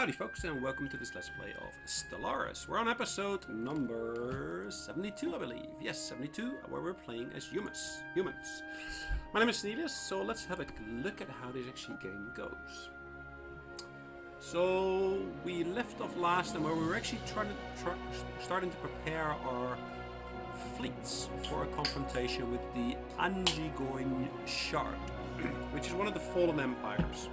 Howdy folks, and welcome to this Let's Play of Stellaris. We're on episode number 72, I believe. Yes, 72, where we're playing as humans. My name is Sonelias, so let's have a look at how this actually game goes. So, we left off last time where we were actually starting to prepare our fleets for a confrontation with the Anjigoin Shard, which is one of the fallen empires.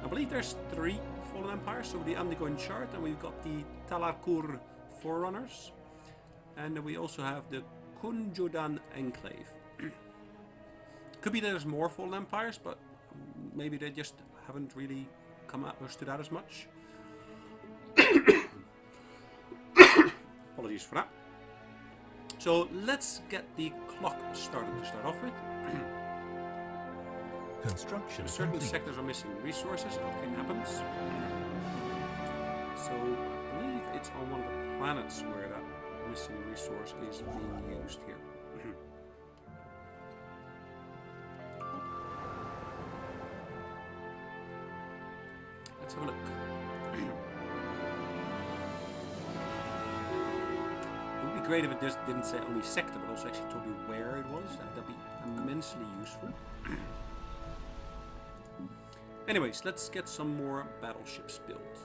I believe there's 3 fallen empires, so the Anjigoin Shard, and we've got the Talakur Forerunners, and we also have the Kunjodan Enclave. Could be there's more fallen empires, but maybe they just haven't really come out or stood out as much. Apologies for that. So let's get the clock started to start off with. Construction. Certain sectors are missing resources. Okay, happens. So I believe it's on one of the planets where that missing resource is being used here. Let's have a look. It would be great if it just didn't say only sector, but also actually told me where it was. That'd be immensely useful. Anyways, let's get some more battleships built.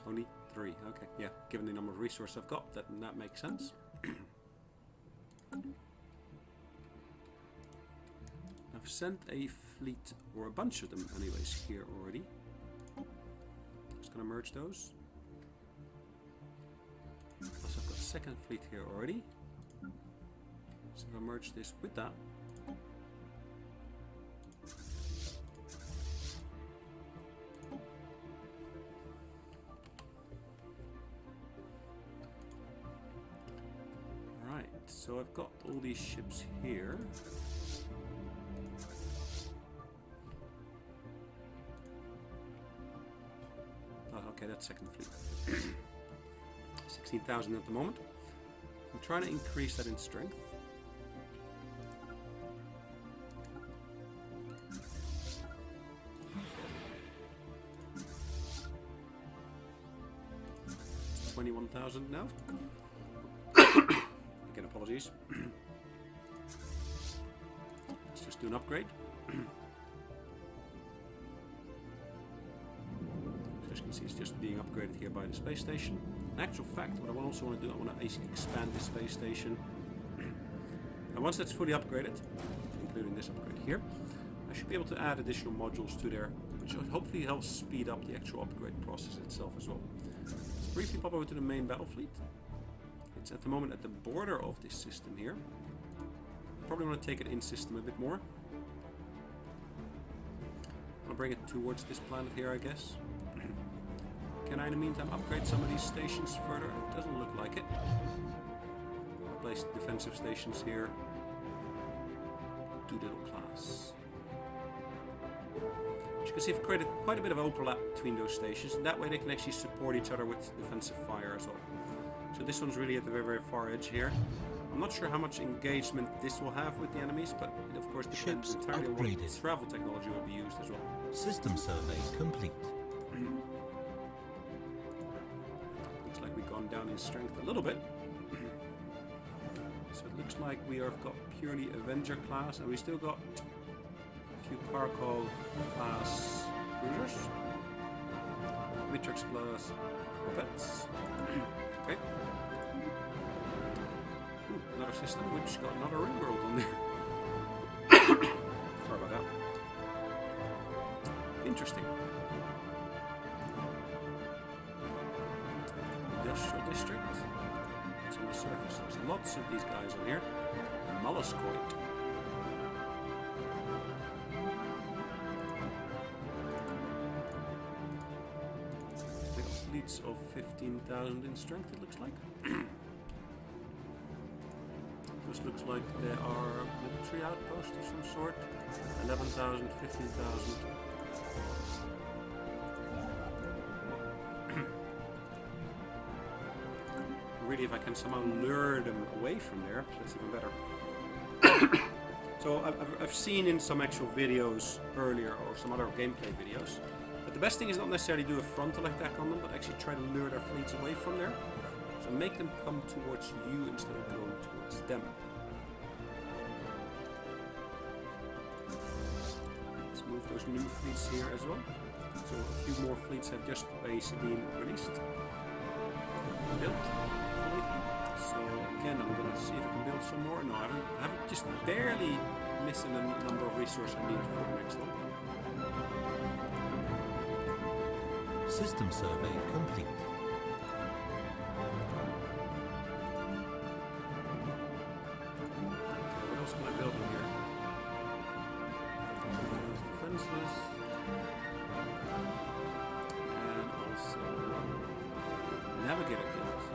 Only 3. Okay, yeah. Given the number of resources I've got, that makes sense. I've sent a fleet, or a bunch of them anyways, here already. Just gonna merge those. Plus I've got a second fleet here already. So if I merge this with that. So I've got all these ships here. Oh, okay, that's second fleet. 16,000 at the moment. I'm trying to increase that in strength. It's 21,000 now. Apologies. Let's just do an upgrade. So as you can see, it's just being upgraded here by the space station. In actual fact, what I also want to do, I want to expand this space station. And once that's fully upgraded, including this upgrade here, I should be able to add additional modules to there, which will hopefully help speed up the actual upgrade process itself as well. Let's briefly pop over to the main battle fleet. It's at the moment at the border of this system here. Probably want to take it in system a bit more. I'll bring it towards this planet here, I guess. Can I in the meantime upgrade some of these stations further? It doesn't look like it. I'll place defensive stations here. 2 little class. As you can see, I've created quite a bit of overlap between those stations, and that way they can actually support each other with defensive fire as well. So this one's really at the very, very far edge here. I'm not sure how much engagement this will have with the enemies, but it of course depends entirely on what travel technology will be used as well. System survey complete. Looks like we've gone down in strength a little bit. So it looks like we have got purely Avenger class, and we still got a few Kharkov class cruisers. Matrix class corvettes. Okay. Ooh, another system which got another ring world on there. Sorry about that. Interesting. Industrial district. It's on the surface. There's lots of these guys on here. Molluscoid. Fleets of 15,000 in strength, it looks like. This looks like there are military outposts of some sort. 11,000, 15,000. Really, if I can somehow lure them away from there, that's even better. So I've seen in some actual videos earlier, or some other gameplay videos, But the best thing is not necessarily do a frontal attack on them, but actually try to lure their fleets away from there. So make them come towards you instead of going towards them. Let's move those new fleets here as well. So a few more fleets have just basically been released. Built. So again, I'm gonna see if I can build some more. No, I haven't just barely missing a number of resources I need for the next one. System survey complete. What else can I build in here? Defenses. And also navigator guilds.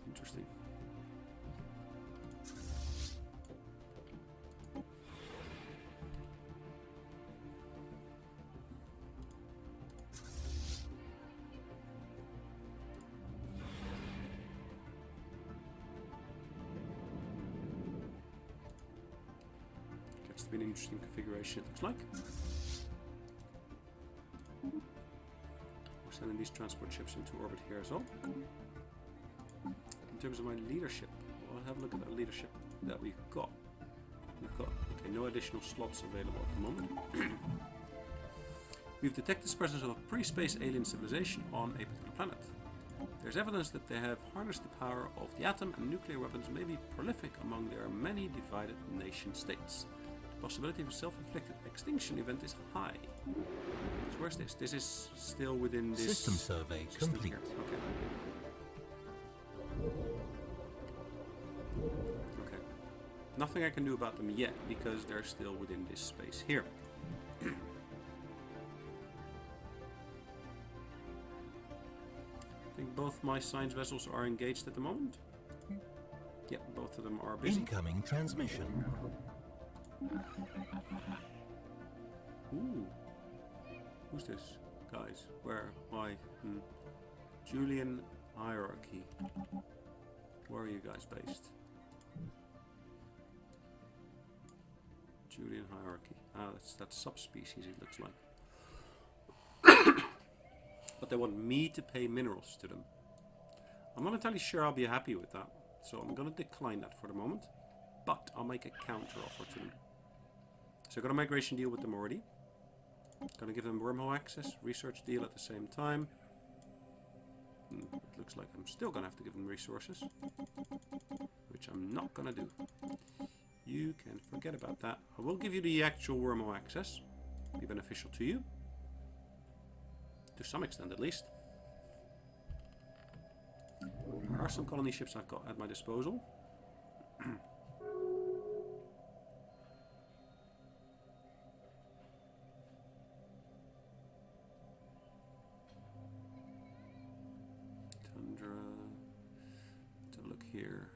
Interesting. Gets to be an interesting configuration, it looks like. We're sending these transport ships into orbit here as well. In terms of my leadership, I'll have a look at the leadership that we've got. Okay, no additional slots available at the moment. We've detected the presence of a pre-space alien civilization on a particular planet. There's evidence that they have harnessed the power of the atom, and nuclear weapons may be prolific among their many divided nation states. The possibility of a self-inflicted extinction event is high. So where's this? This is still within this System survey complete. here. Okay. Okay. Nothing I can do about them yet because they're still within this space here. I think both my science vessels are engaged at the moment. Yep, both of them are busy. Incoming transmission. Ooh. Who's this? Guys, where? Why? Julian hierarchy. Where are you guys based? Julian hierarchy. Ah, that's subspecies, it looks like. But they want me to pay minerals to them. I'm not entirely sure I'll be happy with that, so I'm going to decline that for the moment. But I'll make a counter offer to them. So I've got a migration deal with them already. Going to give them wormhole access, research deal at the same time. It looks like I'm still going to have to give them resources, which I'm not going to do. You can forget about that. I will give you the actual wormhole access. Be beneficial to you. To some extent, at least. There are some colony ships I've got at my disposal. Tundra. Let's have a look here.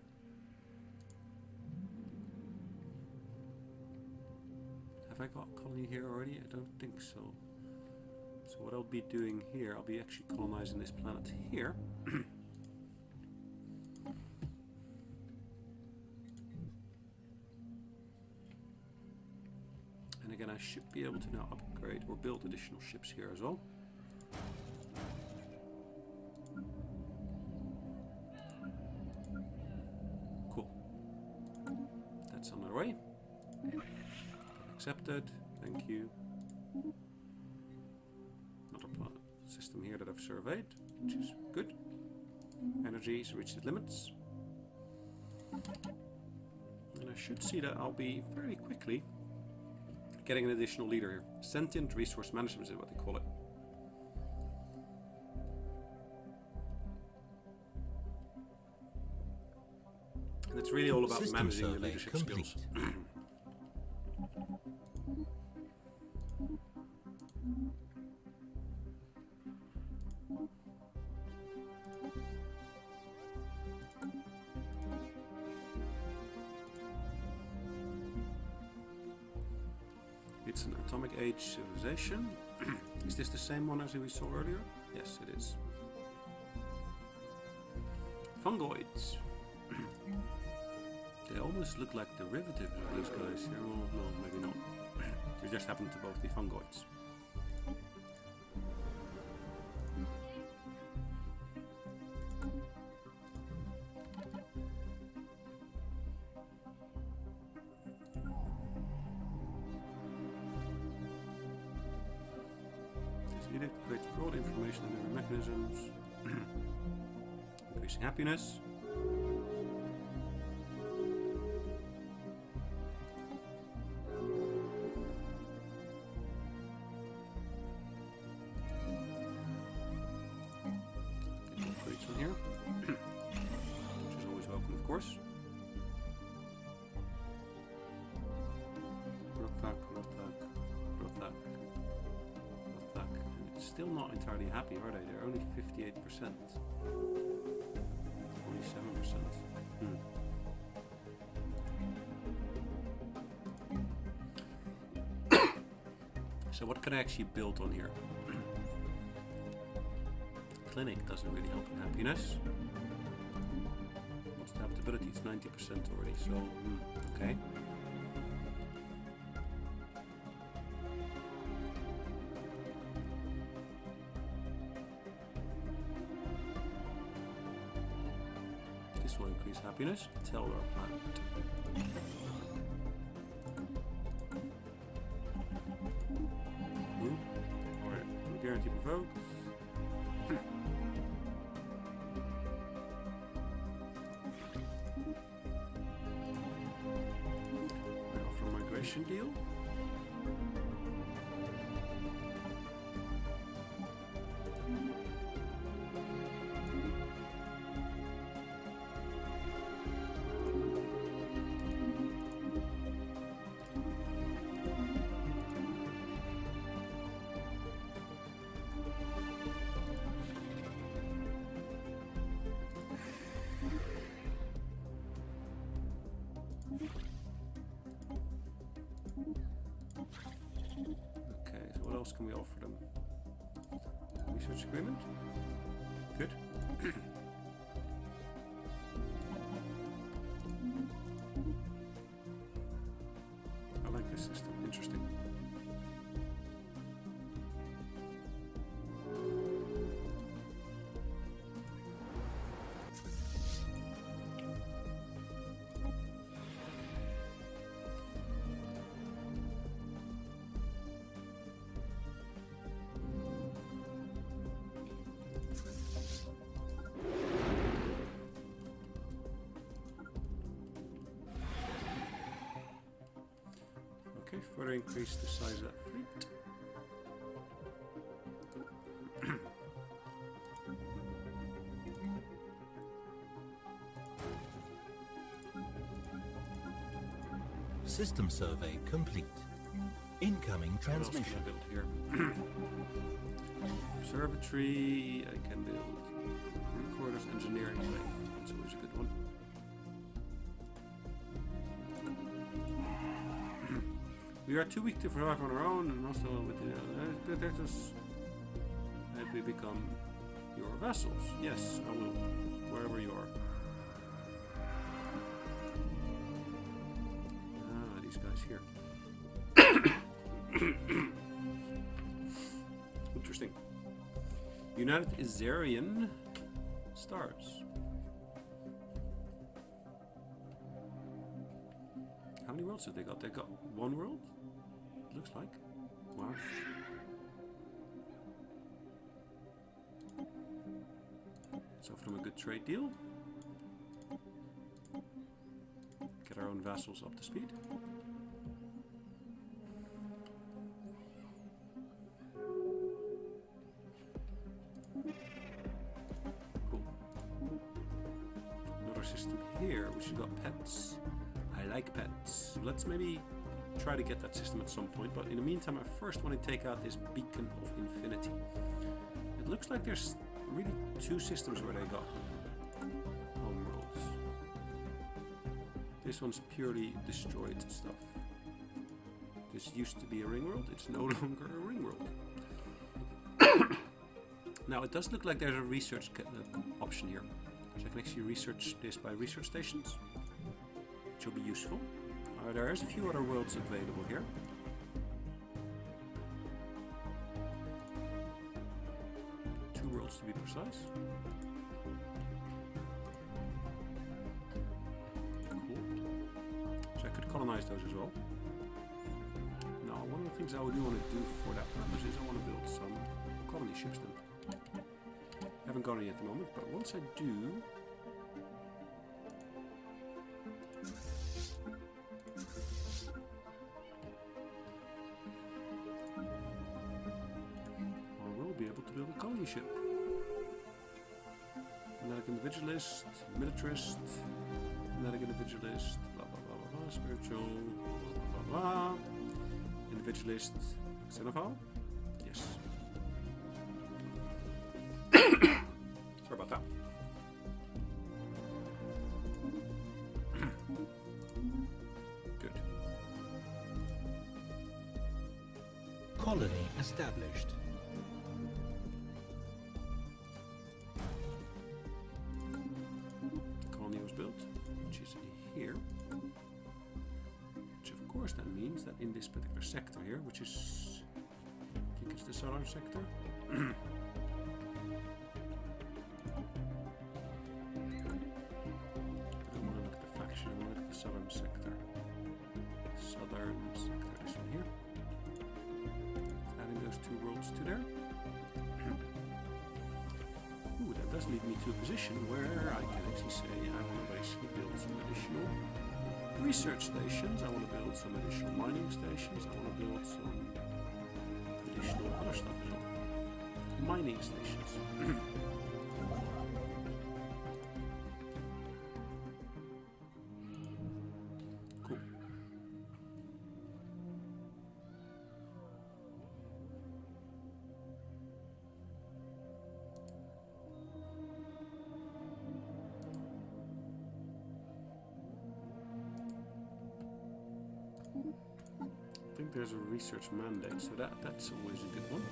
Have I got a colony here already? I don't think so. So what I'll be doing here, I'll be actually colonizing this planet here. And again, I should be able to now upgrade or build additional ships here as well. Cool. That's on their way. Accepted. Thank you. System here that I've surveyed, which is good. Energy has reached its limits. And I should see that I'll be very quickly getting an additional leader here. Sentient resource management is what they call it. And it's really all about System managing the survey leadership complete. skills. It's an atomic age civilization. Is this the same one as we saw earlier? Yes, it is. Fungoids. They almost look like derivatives of these guys here. Well, no, maybe not. They just happen to both be fungoids. It creates broad information on different mechanisms, increasing happiness. Get upgrades on here, which is always welcome, of course. Still not entirely happy, are they? They're only 58%. 27%. So what can I actually build on here? Clinic doesn't really help in happiness. What's the adaptability? It's 90% already, so okay. This will increase happiness. Tell our planet. Alright, guarantee provoke. I offer a migration deal. Okay, so what else can we offer them? Research agreement? Good. I like this system. Interesting. Okay, further increase the size of that fleet. System survey complete. Incoming transmission. What else can I build here? Observatory. I can build recorders, engineering. That's always a good one. We are too weak to survive on our own, and also with the detectors. If we become your vessels, yes, I will, wherever you are. Ah, these guys here. Interesting. United Izarian stars. How many worlds have they got? They got one world? It looks like. Wow. Let's offer them a good trade deal. Get our own vassals up to speed. Cool. Another system here, which has got pets. I like pets. Let's maybe try to get that system at some point, but in the meantime I first want to take out this Beacon of Infinity. It looks like there's really two systems where they got homeworlds. This one's purely destroyed stuff. This used to be a ring world, it's no longer a ring world. Now it does look like there's a research option here. So I can actually research this by research stations, which which will be useful. There's a few other worlds available here. Two worlds to be precise. Cool. So I could colonize those as well. Now, one of the things I do want to do for that purpose is I want to build some colony ships then. Haven't got any at the moment, but once I do, I will be able to build a colony ship. Magnetic individualist, militarist, magnetic individualist, blah blah blah blah blah, spiritual, blah blah blah, blah. Individualist, xenophile? Yes. Sorry about that. Good. Colony established. Colony was built, which is here. Which of course that means that in this particular sector here, which is, I think it's the solar sector. Southern sector. Southern sector, this one here. Adding those two worlds to there. Ooh, that does lead me to a position where I can actually say I want to basically build some additional research stations. I want to build some additional mining stations. I want to build some additional other stuff as well. Mining stations. I think there's a research mandate, so that's always a good one.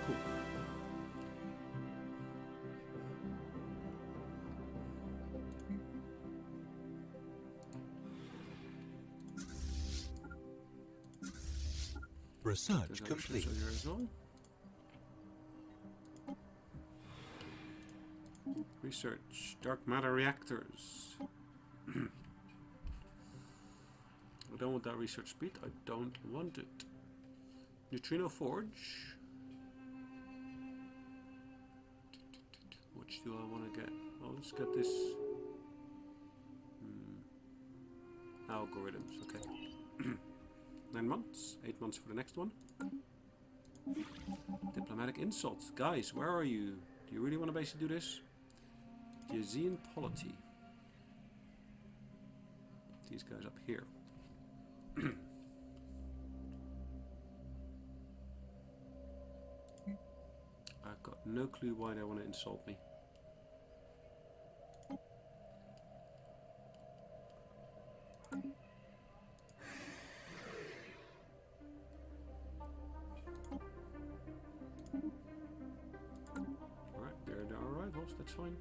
Cool. Research complete. Research dark matter reactors. I don't want that research speed. I don't want it. Neutrino forge. Which do I want to get? Well, let's get this. Algorithms. Okay. 9 months. 8 months for the next one. Diplomatic insults. Guys, where are you? Do you really want to basically do this? Yazian polity. These guys up here. I've got no clue why they want to insult me. Alright, there are our rivals, that's fine.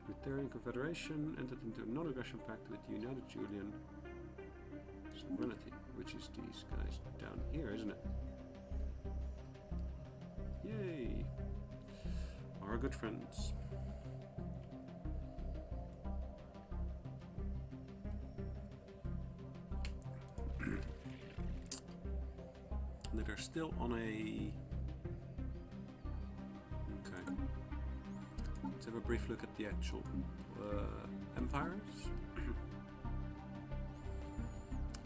Unitarian Confederation entered into a non-aggression pact with the United Julian Sovereignty, which is these guys down here, isn't it? Yay! Our good friends. And they're still on a... Okay. Let's have a brief look at the actual empires.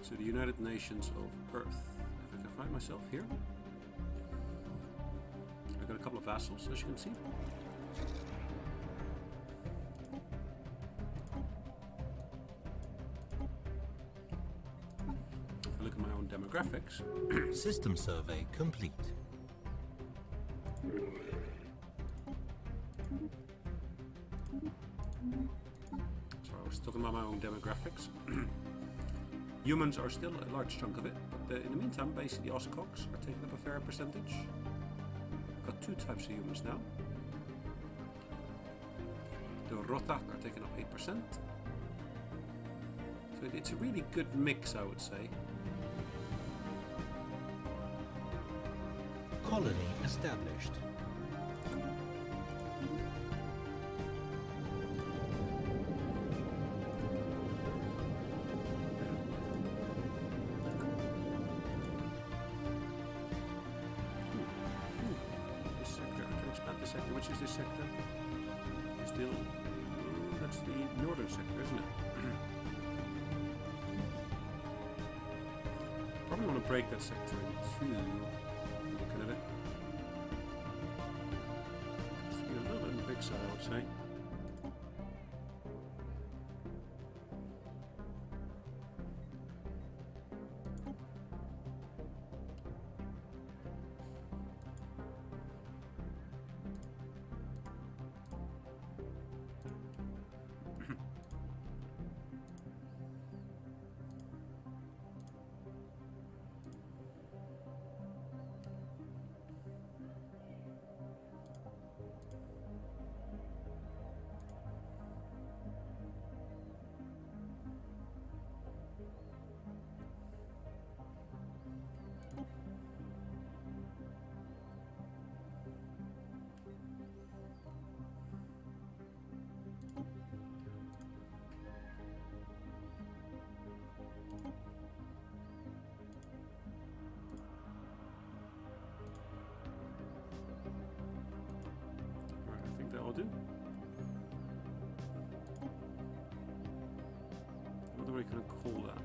So the United Nations of Earth. If I can find myself here. I've got a couple of vassals, as you can see. If I look at my own demographics. System survey complete. So I was talking about my own demographics. Humans are still a large chunk of it, but in the meantime, basically Oscogs are taking up a fair percentage. Got two types of humans now. The Rotak are taking up 8%. So it's a really good mix, I would say. Colony established. This sector, I can expand the sector. Which is this sector? Still, that's the northern sector, isn't it? Probably want to break that sector in two. Looking at it. Just be a little bit on the big side, I would say. That'll do. What are we going to call that?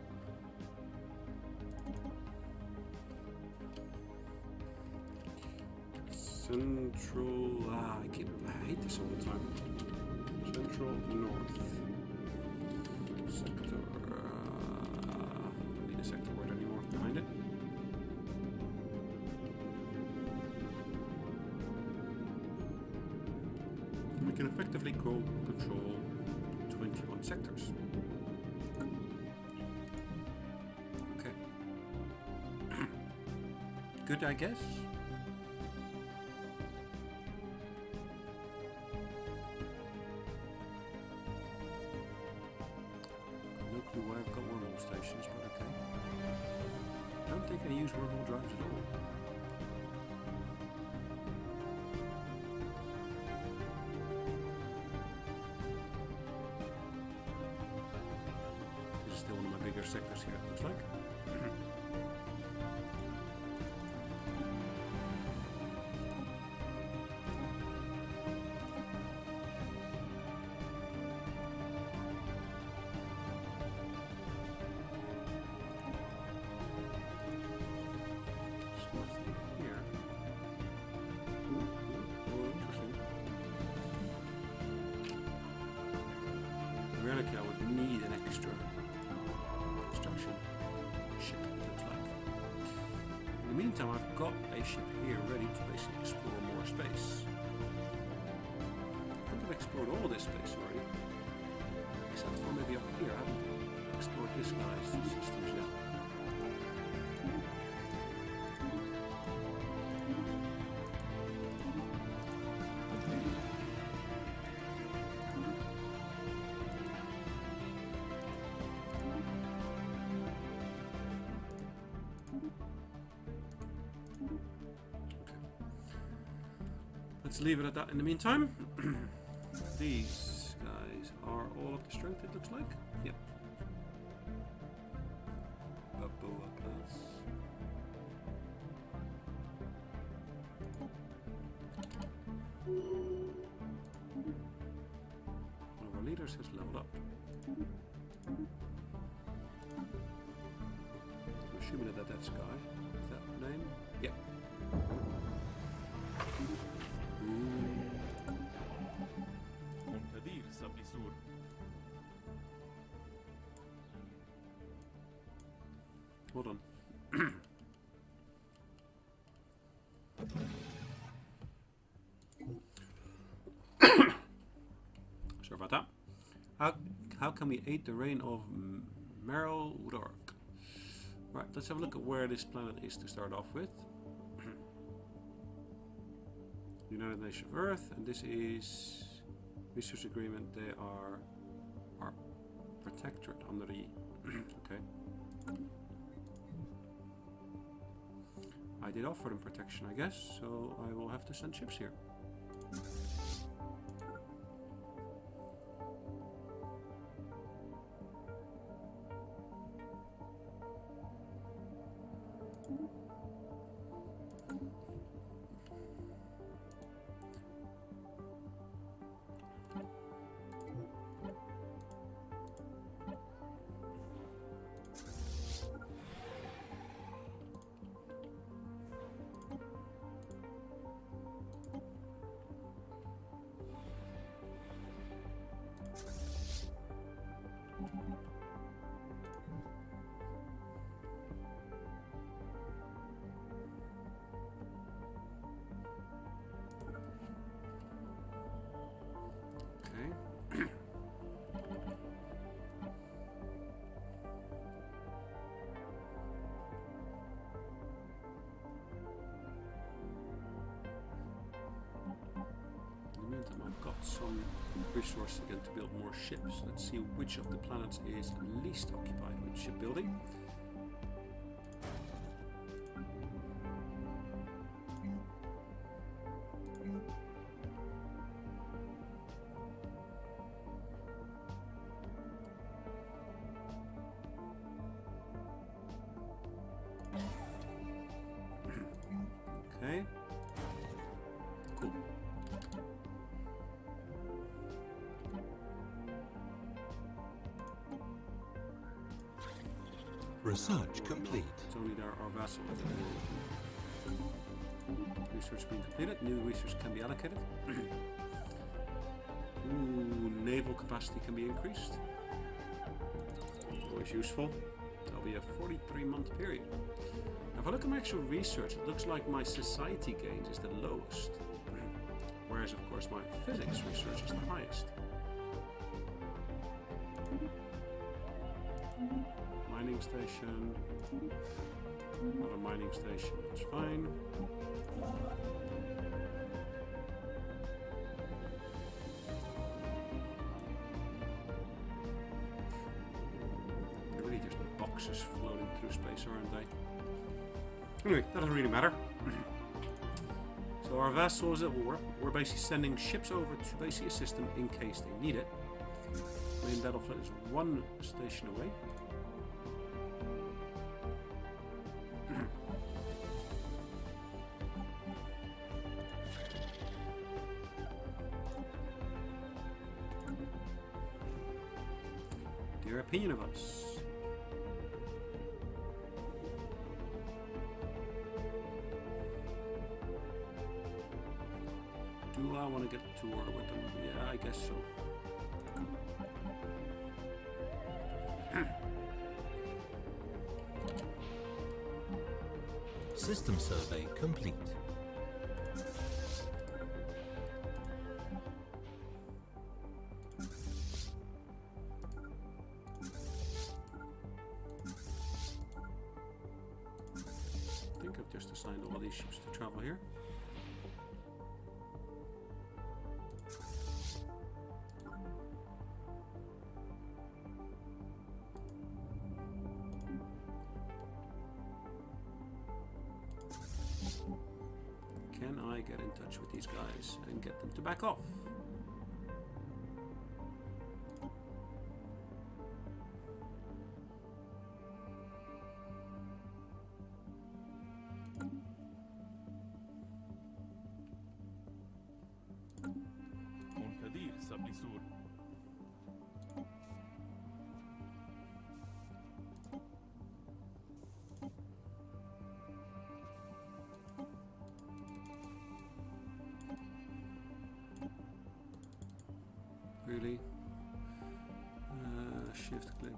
Central. I hate this all the time. Central North sector. Don't need a sector word anymore behind it. We can effectively control 21 sectors. Okay. Good, I guess. Got no clue why I've got wormhole stations, but okay. I don't think I use wormhole drives at all. Still one of my bigger sectors here, it looks like. Just north of here. Ooh, interesting. In reality, I would need an extra ship, it looks like. In the meantime, I've got a ship here ready to basically explore more space. I think I've explored all this space already, except for maybe up here. I haven't explored this guy's systems yet. Let's leave it at that in the meantime. These guys are all up to strength, it looks like. Yep. Balboa class. One of our leaders has leveled up. I'm assuming that that's guy. Is that the name? Yep. Hold on. Sorry about that. How can we aid the reign of Meryl Woodork? Right, let's have a look at where this planet is to start off with. United Nations of Earth, and this is research agreement. They are our protectorate under the okay. I did offer them protection, I guess, so I will have to send ships here. I've got some resources again to build more ships. Let's see which of the planets is least occupied with shipbuilding. Okay. Cool. Research complete. It's only our vassals that we're looking. Research being completed. New research can be allocated. Ooh, naval capacity can be increased. Always useful. That'll be a 43-month period. Now, if I look at my actual research, it looks like my society gains is the lowest. Whereas, of course, my physics research is the highest. Mining station. Another mining station, that's fine. They're really just boxes floating through space, aren't they? Anyway, that doesn't really matter. So our vassals that will work, we're basically sending ships over to basically assist them in case they need it. Main battlefield is one station away. Their opinion of us. Do I want to get a tour with them? Yeah, I guess so. System survey complete. I think I've just assigned all these ships to travel here. Can I get in touch with these guys and get them to back off? Really? Shift click.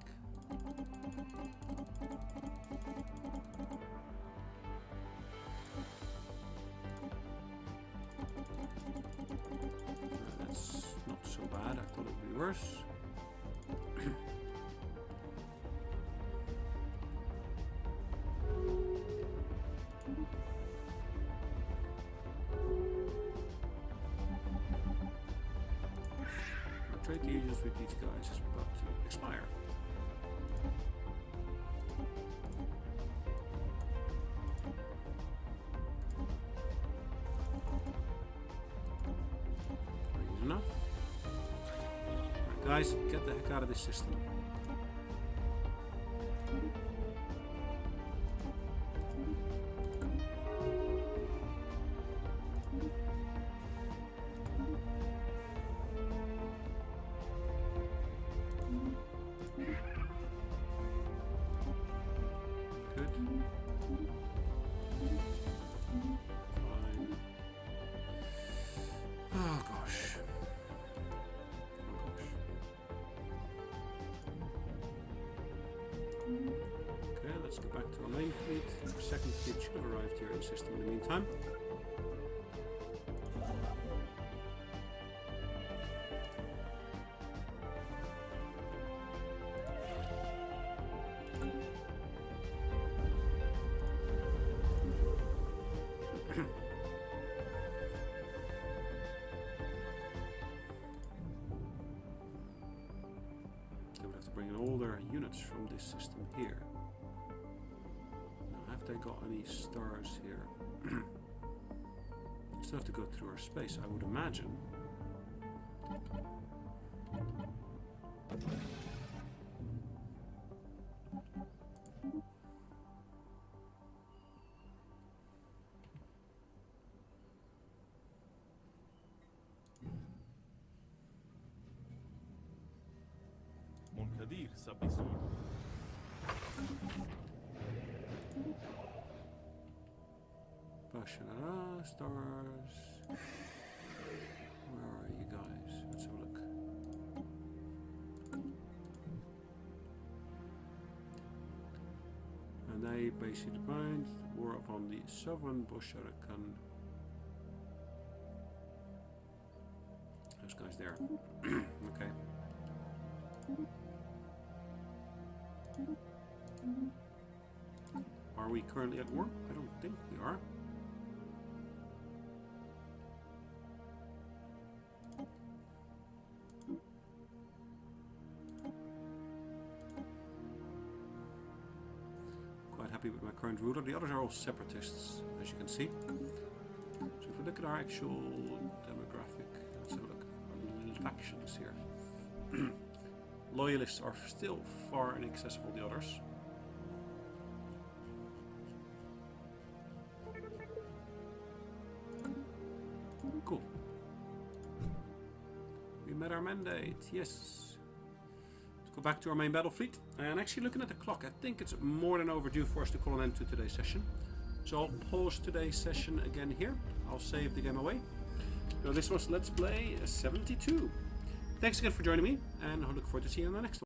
That's not so bad. I thought it would be worse. Trade deals with these guys is about to expire. Enough. Right, guys, get the heck out of this system. Good. Fine. Oh gosh. Okay, let's go back to our main fleet. Our second fleet should have arrived here in the system in the meantime. They would have to bring in all their units from this system here. Now, have they got any stars here? Still have to go through our space, I would imagine. منكدير سبيسون. Bashara, stars. Where are you guys? Let's have a look. And they basically bind war upon the sovereign Bosharakan. Those guys there. Okay. Are we currently at war? I don't think we are. Quite happy with my current ruler. The others are all separatists, as you can see. So if we look at our actual demographic, let's have a look. Our little factions here. Loyalists are still far in excess of all the others. Cool. We met our mandate, yes. Let's go back to our main battle fleet. And actually looking at the clock, I think it's more than overdue for us to call an end to today's session. So I'll pause today's session again here. I'll save the game away. So this was Let's Play 72. Thanks again for joining me, and I look forward to seeing you on the next one.